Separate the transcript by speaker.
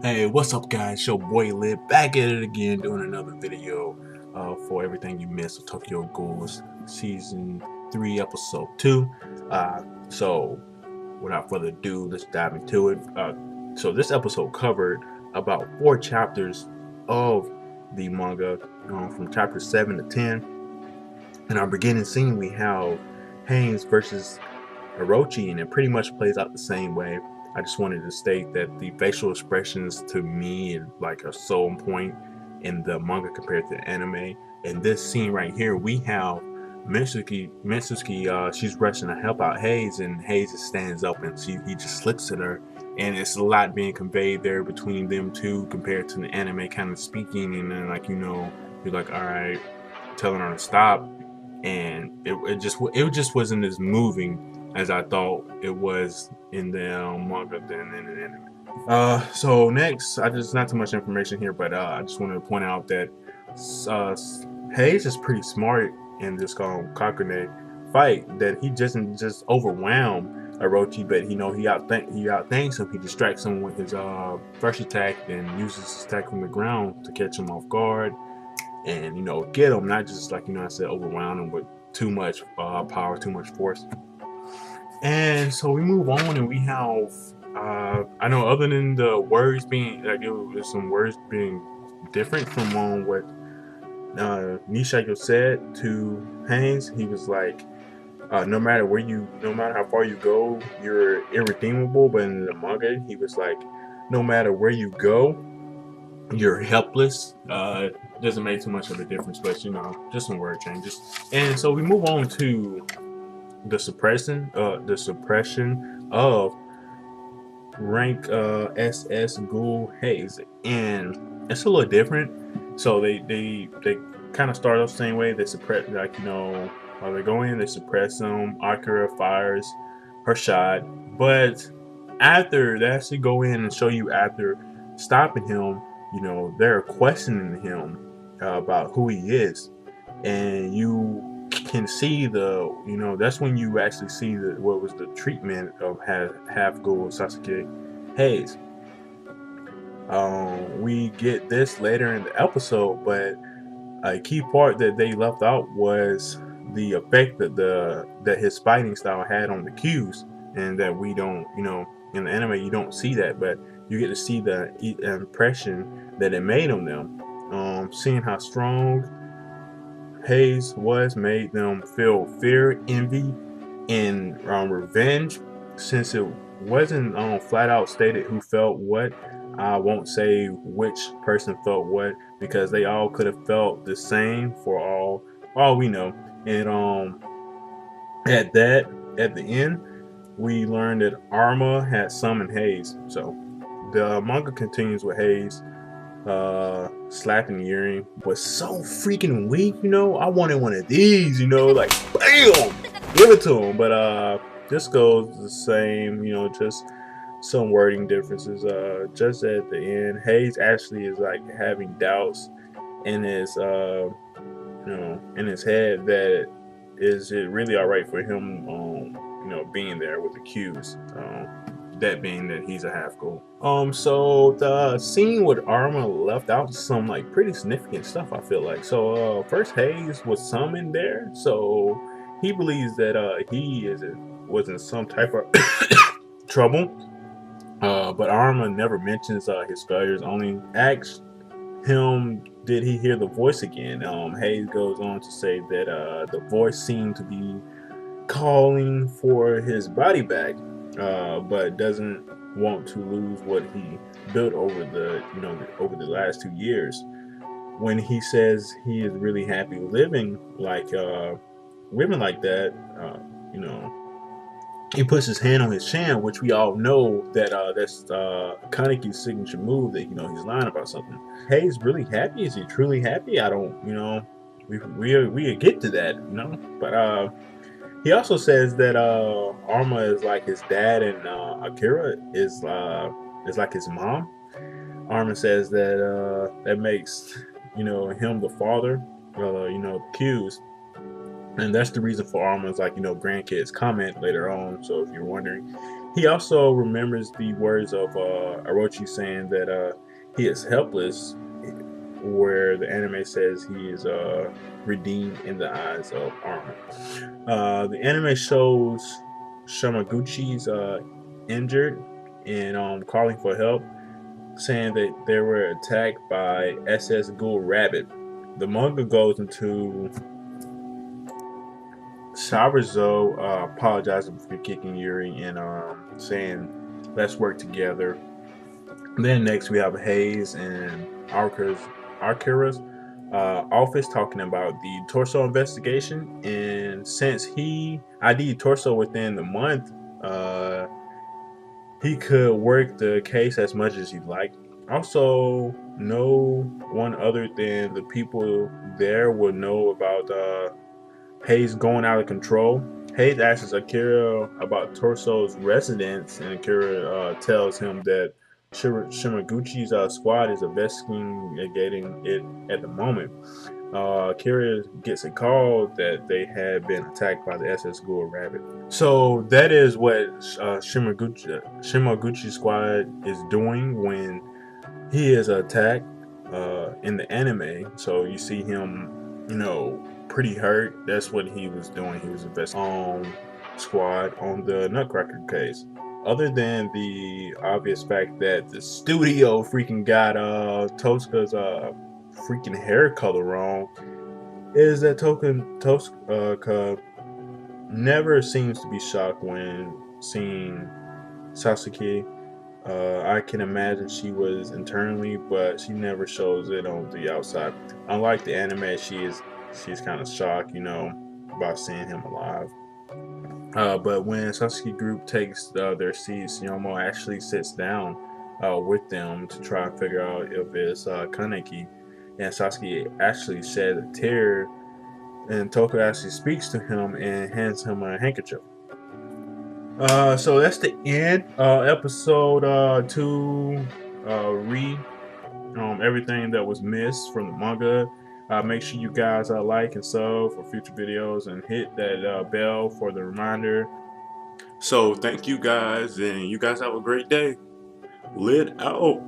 Speaker 1: Hey, what's up guys? Your boy Lib back at it again doing another video for everything you missed of Tokyo Ghouls Season 3 Episode 2. So without further ado, let's dive into it. So this episode covered about 4 chapters of the manga, from chapter 7 to 10. In our beginning scene we have Haynes versus Orochi, and it pretty much plays out the same way. I just wanted to state that the facial expressions to me are so on point in the manga compared to the anime. In this scene right here, we have Mitsuki, she's rushing to help out Hayes, and Hayes just stands up and he just looks at her, and it's a lot being conveyed there between them two compared to the anime kind of speaking, and then you're like, all right, telling her to stop, and it just wasn't as moving as I thought it was in the manga than in the anime. So next, not too much information here, but I just wanted to point out that Hayes is pretty smart in this Kakune fight. That he doesn't just overwhelm Orochi, but he outthinks him. He distracts him with his first attack, and uses his attack from the ground to catch him off guard, and get him. Not just I said, overwhelm him with too much power, too much force. And so we move on, and we have I know, other than the words being there's some words being different from what Nishayo said to Haynes. He was like, no matter how far you go, you're irredeemable. But in the manga, he was like, no matter where you go, you're helpless. Doesn't make too much of a difference, but just some word changes. And so we move on to the suppression of rank SS Ghoul Hayes, and it's a little different. So they kind of start off the same way. They suppress, while they go in, they suppress them. Akira fires her shot, but after they actually go in and show you, after stopping him, they're questioning him about who he is, and you can see that's when you actually see what was the treatment of half Ghoul Sasuke Hayes. We get this later in the episode, but a key part that they left out was the effect that his fighting style had on the Qs, and that we don't, in the anime you don't see that, but you get to see the impression that it made on them. Seeing how strong Hayes was made them feel fear, envy, and revenge. Since it wasn't flat out stated who felt what, I won't say which person felt what, because they all could have felt the same for all we know. And at the end, we learned that Arma had summoned Hayes. So the manga continues with Hayes slapping the earring was so freaking weak. I wanted one of these, like bam, give it to him. But this goes the same, just some wording differences. Just at the end, Hayes actually is like having doubts in his in his head, that is it really all right for him being there with the Qs, that being that he's a half Ghoul. So the scene with Arma left out some pretty significant stuff, I feel like. So first, Hayes was summoned there, so he believes that he was in some type of trouble. But Arma never mentions his failures, only asks him, did he hear the voice again? Hayes goes on to say that the voice seemed to be calling for his body back, but doesn't want to lose what he built over the last 2 years. When he says he is really happy living like that, he puts his hand on his chin, which we all know that that's Kaneki's signature move, that he's lying about something. Hayes really happy? Is he truly happy? I don't, we get to that, but he also says that Arma is like his dad, and Akira is like his mom. Arma says that that makes him the father, Q's. And that's the reason for Arma's, like, grandkids comment later on. So if you're wondering, he also remembers the words of Orochi saying that he is helpless, where the anime says he is redeemed in the eyes of Arma. The anime shows Shamaguchi's injured and calling for help, saying that they were attacked by SS Ghoul Rabbit. The manga goes into Sabazo apologizing for kicking Yuri and saying, "Let's work together." Then next we have Hayes and Arkira's office talking about the Torso investigation, and since he ID'd Torso within the month, he could work the case as much as he liked. Also, no one other than the people there would know about Hayes going out of control. Hayes asks Akira about Torso's residence, and Akira tells him that Shimaguchi's squad is investigating it at the moment. Akira gets a call that they had been attacked by the SS Ghoul Rabbit. So that is what Shimaguchi squad is doing when he is attacked in the anime. So you see him, pretty hurt. That's what he was doing. He was investigating squad on the Nutcracker case. Other than the obvious fact that the studio freaking got Tosca's freaking hair color wrong, is that Tosca never seems to be shocked when seeing Sasuke. I can imagine she was internally, but she never shows it on the outside. Unlike the anime, she's kind of shocked, about seeing him alive. But when Sasuke group takes their seats, Yomo actually sits down with them to try and figure out if it's Kaneki. And Sasuke actually sheds a tear, and Toka actually speaks to him and hands him a handkerchief. So that's the end. Episode 2 read everything that was missed from the manga. Make sure you guys like and sub for future videos and hit that bell for the reminder. So thank you guys, and you guys have a great day. Lit out.